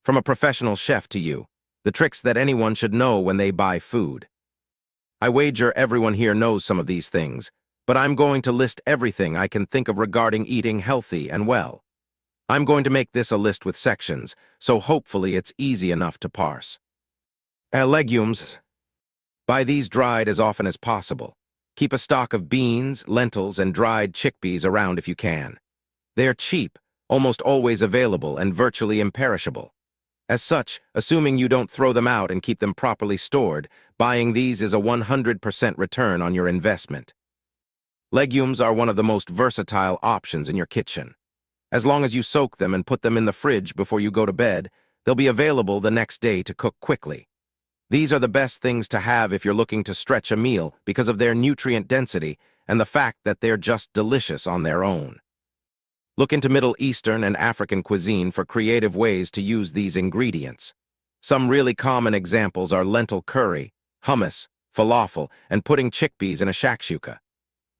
From a professional chef to you, the tricks that anyone should know when they buy food. I wager everyone here knows some of these things, but I'm going to list everything I can think of regarding eating healthy and well. I'm going to make this a list with sections, so hopefully it's easy enough to parse. Legumes. Buy these dried as often as possible. Keep a stock of beans, lentils, and dried chickpeas around if you can. They are cheap, almost always available, and virtually imperishable. As such, assuming you don't throw them out and keep them properly stored, buying these is a 100% return on your investment. Legumes are one of the most versatile options in your kitchen. As long as you soak them and put them in the fridge before you go to bed, they'll be available the next day to cook quickly. These are the best things to have if you're looking to stretch a meal because of their nutrient density and the fact that they're just delicious on their own. Look into Middle Eastern and African cuisine for creative ways to use these ingredients. Some really common examples are lentil curry, hummus, falafel, and putting chickpeas in a shakshuka.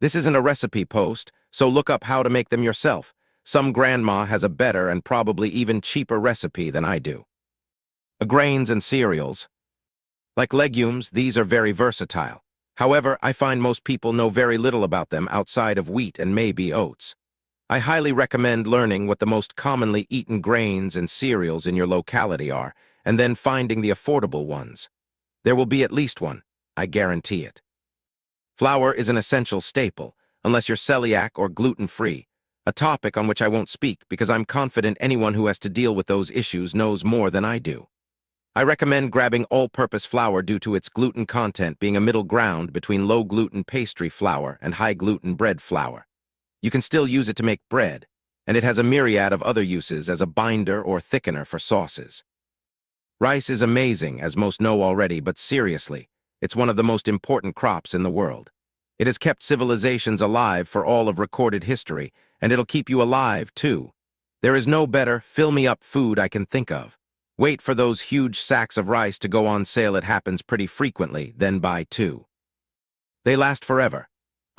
This isn't a recipe post, so look up how to make them yourself. Some grandma has a better and probably even cheaper recipe than I do. Grains and cereals. Like legumes, these are very versatile. However, I find most people know very little about them outside of wheat and maybe oats. I highly recommend learning what the most commonly eaten grains and cereals in your locality are, and then finding the affordable ones. There will be at least one, I guarantee it. Flour is an essential staple, unless you're celiac or gluten-free, a topic on which I won't speak because I'm confident anyone who has to deal with those issues knows more than I do. I recommend grabbing all-purpose flour due to its gluten content being a middle ground between low-gluten pastry flour and high-gluten bread flour. You can still use it to make bread, and it has a myriad of other uses as a binder or thickener for sauces. Rice is amazing, as most know already, but seriously, it's one of the most important crops in the world. It has kept civilizations alive for all of recorded history, and it'll keep you alive, too. There is no better fill-me-up food I can think of. Wait for those huge sacks of rice to go on sale. It happens pretty frequently, then buy two. They last forever.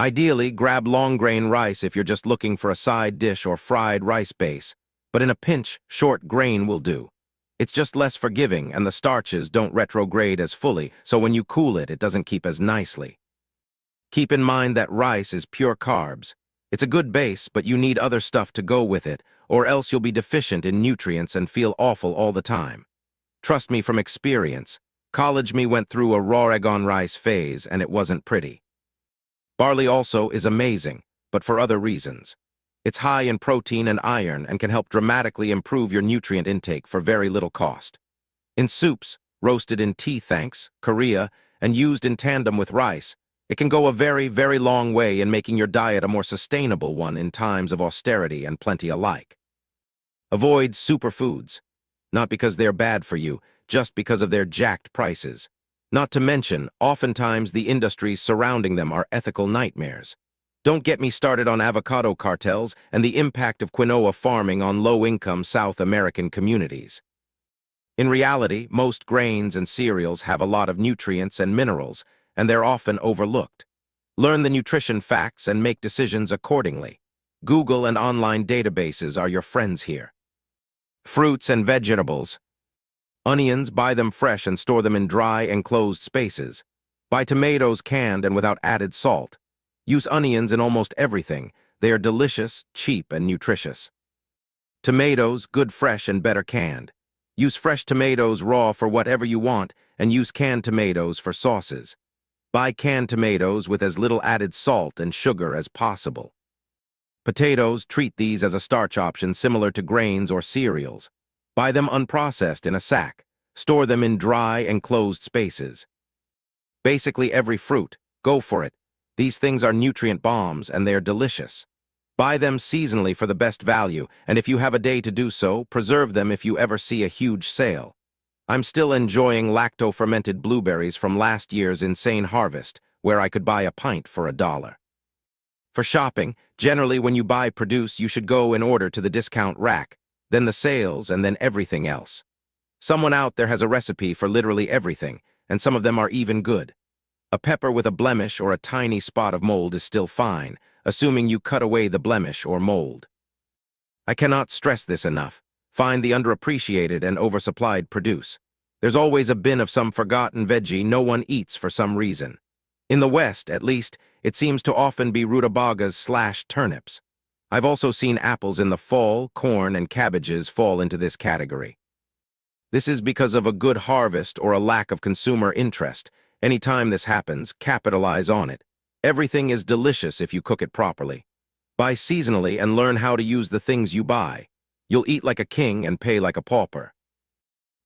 Ideally, grab long-grain rice if you're just looking for a side dish or fried rice base, but in a pinch, short grain will do. It's just less forgiving, and the starches don't retrograde as fully, so when you cool it, it doesn't keep as nicely. Keep in mind that rice is pure carbs. It's a good base, but you need other stuff to go with it, or else you'll be deficient in nutrients and feel awful all the time. Trust me from experience. College me went through a raw egg on rice phase, and it wasn't pretty. Barley also is amazing, but for other reasons. It's high in protein and iron and can help dramatically improve your nutrient intake for very little cost. In soups, roasted in tea thanks, Korea, and used in tandem with rice, it can go a very, very long way in making your diet a more sustainable one in times of austerity and plenty alike. Avoid superfoods, not because they're bad for you, just because of their jacked prices. Not to mention, oftentimes the industries surrounding them are ethical nightmares. Don't get me started on avocado cartels and the impact of quinoa farming on low-income South American communities. In reality, most grains and cereals have a lot of nutrients and minerals, and they're often overlooked. Learn the nutrition facts and make decisions accordingly. Google and online databases are your friends here. Fruits and vegetables. Onions, buy them fresh and store them in dry, enclosed spaces. Buy tomatoes canned and without added salt. Use onions in almost everything. They are delicious, cheap, and nutritious. Tomatoes, good fresh and better canned. Use fresh tomatoes raw for whatever you want, and use canned tomatoes for sauces. Buy canned tomatoes with as little added salt and sugar as possible. Potatoes, treat these as a starch option similar to grains or cereals. Buy them unprocessed in a sack. Store them in dry, enclosed spaces. Basically every fruit, go for it. These things are nutrient bombs, and they are delicious. Buy them seasonally for the best value, and if you have a day to do so, preserve them if you ever see a huge sale. I'm still enjoying lacto-fermented blueberries from last year's insane harvest, where I could buy a pint for $1. For shopping, generally when you buy produce, you should go in order to the discount rack, then the sales, and then everything else. Someone out there has a recipe for literally everything, and some of them are even good. A pepper with a blemish or a tiny spot of mold is still fine, assuming you cut away the blemish or mold. I cannot stress this enough. Find the underappreciated and oversupplied produce. There's always a bin of some forgotten veggie no one eats for some reason. In the West, at least, it seems to often be rutabagas/turnips. I've also seen apples in the fall, corn, and cabbages fall into this category. This is because of a good harvest or a lack of consumer interest. Anytime this happens, capitalize on it. Everything is delicious if you cook it properly. Buy seasonally and learn how to use the things you buy. You'll eat like a king and pay like a pauper.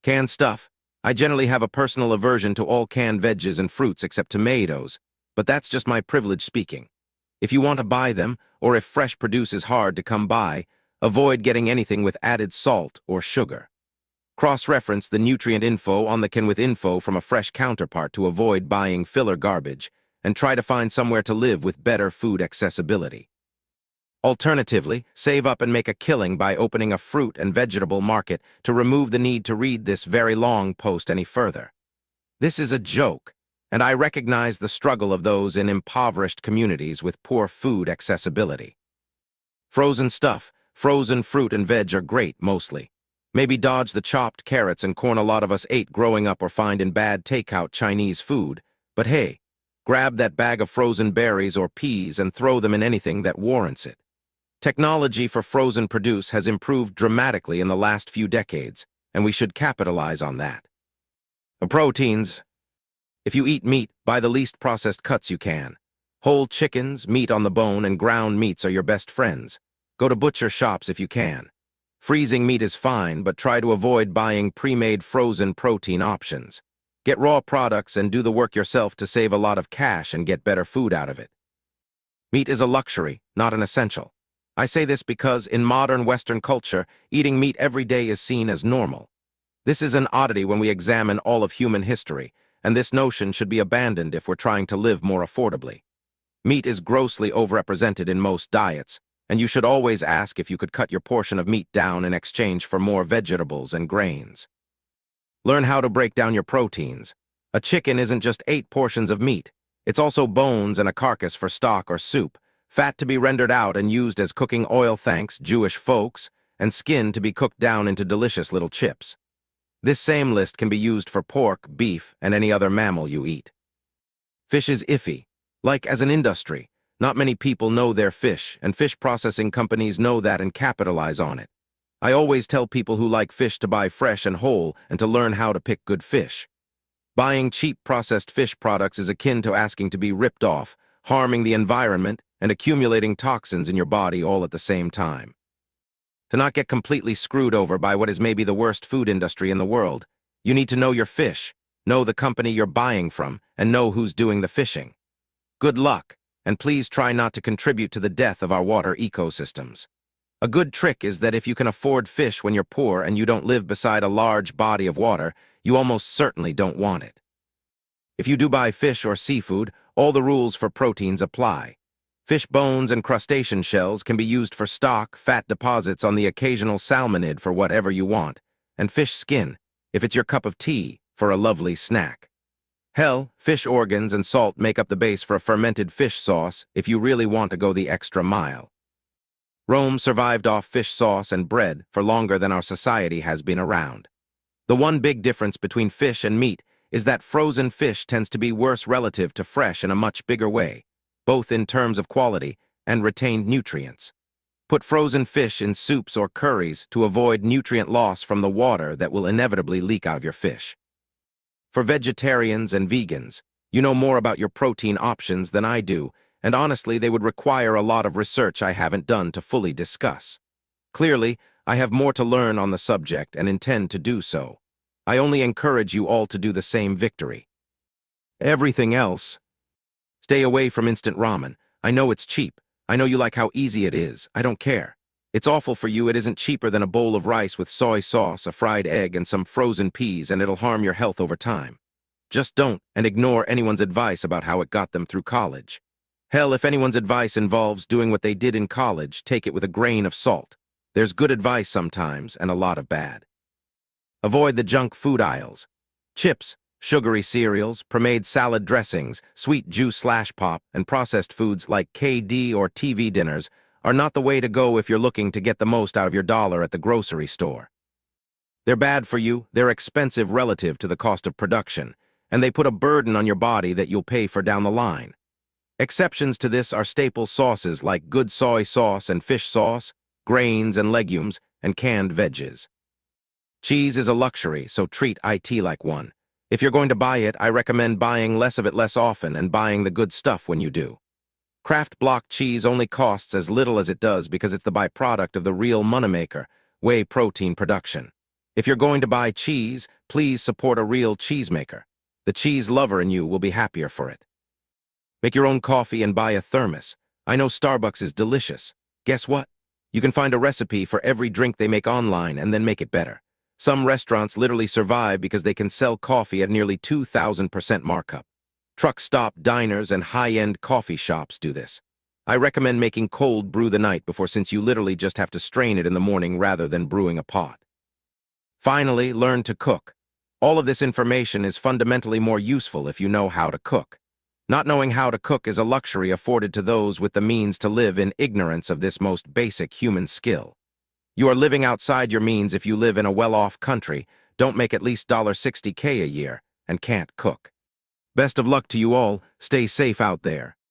Canned stuff. I generally have a personal aversion to all canned veggies and fruits except tomatoes, but that's just my privilege speaking. If you want to buy them, or if fresh produce is hard to come by, avoid getting anything with added salt or sugar. Cross-reference the nutrient info on the can with info from a fresh counterpart to avoid buying filler garbage, and try to find somewhere to live with better food accessibility. Alternatively, save up and make a killing by opening a fruit and vegetable market to remove the need to read this very long post any further. This is a joke, and I recognize the struggle of those in impoverished communities with poor food accessibility. Frozen stuff, frozen fruit and veg are great mostly. Maybe dodge the chopped carrots and corn a lot of us ate growing up or find in bad takeout Chinese food, but hey, grab that bag of frozen berries or peas and throw them in anything that warrants it. Technology for frozen produce has improved dramatically in the last few decades, and we should capitalize on that. Proteins. If you eat meat, buy the least processed cuts you can. Whole chickens, meat on the bone, and ground meats are your best friends. Go to butcher shops if you can. Freezing meat is fine, but try to avoid buying pre-made frozen protein options. Get raw products and do the work yourself to save a lot of cash and get better food out of it. Meat is a luxury, not an essential. I say this because in modern Western culture, eating meat every day is seen as normal. This is an oddity when we examine all of human history, and this notion should be abandoned if we're trying to live more affordably. Meat is grossly overrepresented in most diets, and you should always ask if you could cut your portion of meat down in exchange for more vegetables and grains. Learn how to break down your proteins. A chicken isn't just 8 portions of meat. It's also bones and a carcass for stock or soup, fat to be rendered out and used as cooking oil thanks Jewish folks, and skin to be cooked down into delicious little chips. This same list can be used for pork, beef, and any other mammal you eat. Fish is iffy. Like as an industry, not many people know their fish, and fish processing companies know that and capitalize on it. I always tell people who like fish to buy fresh and whole and to learn how to pick good fish. Buying cheap processed fish products is akin to asking to be ripped off, harming the environment, and accumulating toxins in your body all at the same time. To not get completely screwed over by what is maybe the worst food industry in the world, you need to know your fish, know the company you're buying from, and know who's doing the fishing. Good luck, and please try not to contribute to the death of our water ecosystems. A good trick is that if you can afford fish when you're poor and you don't live beside a large body of water, you almost certainly don't want it. If you do buy fish or seafood, all the rules for proteins apply. Fish bones and crustacean shells can be used for stock, fat deposits on the occasional salmonid for whatever you want, and fish skin, if it's your cup of tea, for a lovely snack. Hell, fish organs and salt make up the base for a fermented fish sauce if you really want to go the extra mile. Rome survived off fish sauce and bread for longer than our society has been around. The one big difference between fish and meat is that frozen fish tends to be worse relative to fresh in a much bigger way, both in terms of quality and retained nutrients. Put frozen fish in soups or curries to avoid nutrient loss from the water that will inevitably leak out of your fish. For vegetarians and vegans, you know more about your protein options than I do, and honestly, they would require a lot of research I haven't done to fully discuss. Clearly, I have more to learn on the subject and intend to do so. I only encourage you all to do the same victory. Everything else. Stay away from instant ramen. I know it's cheap. I know you like how easy it is. I don't care. It's awful for you. It isn't cheaper than a bowl of rice with soy sauce, a fried egg, and some frozen peas, and it'll harm your health over time. Just don't, and ignore anyone's advice about how it got them through college. Hell, if anyone's advice involves doing what they did in college, take it with a grain of salt. There's good advice sometimes, and a lot of bad. Avoid the junk food aisles. Chips, sugary cereals, pre-made salad dressings, sweet juice/pop, and processed foods like KD or TV dinners are not the way to go if you're looking to get the most out of your dollar at the grocery store. They're bad for you, they're expensive relative to the cost of production, and they put a burden on your body that you'll pay for down the line. Exceptions to this are staple sauces like good soy sauce and fish sauce, grains and legumes, and canned veggies. Cheese is a luxury, so treat it like one. If you're going to buy it, I recommend buying less of it less often and buying the good stuff when you do. Kraft block cheese only costs as little as it does because it's the byproduct of the real moneymaker, whey protein production. If you're going to buy cheese, please support a real cheesemaker. The cheese lover in you will be happier for it. Make your own coffee and buy a thermos. I know Starbucks is delicious. Guess what? You can find a recipe for every drink they make online and then make it better. Some restaurants literally survive because they can sell coffee at nearly 2,000% markup. Truck stop diners and high-end coffee shops do this. I recommend making cold brew the night before since you literally just have to strain it in the morning rather than brewing a pot. Finally, learn to cook. All of this information is fundamentally more useful if you know how to cook. Not knowing how to cook is a luxury afforded to those with the means to live in ignorance of this most basic human skill. You are living outside your means if you live in a well-off country, don't make at least $60K a year, and can't cook. Best of luck to you all, stay safe out there.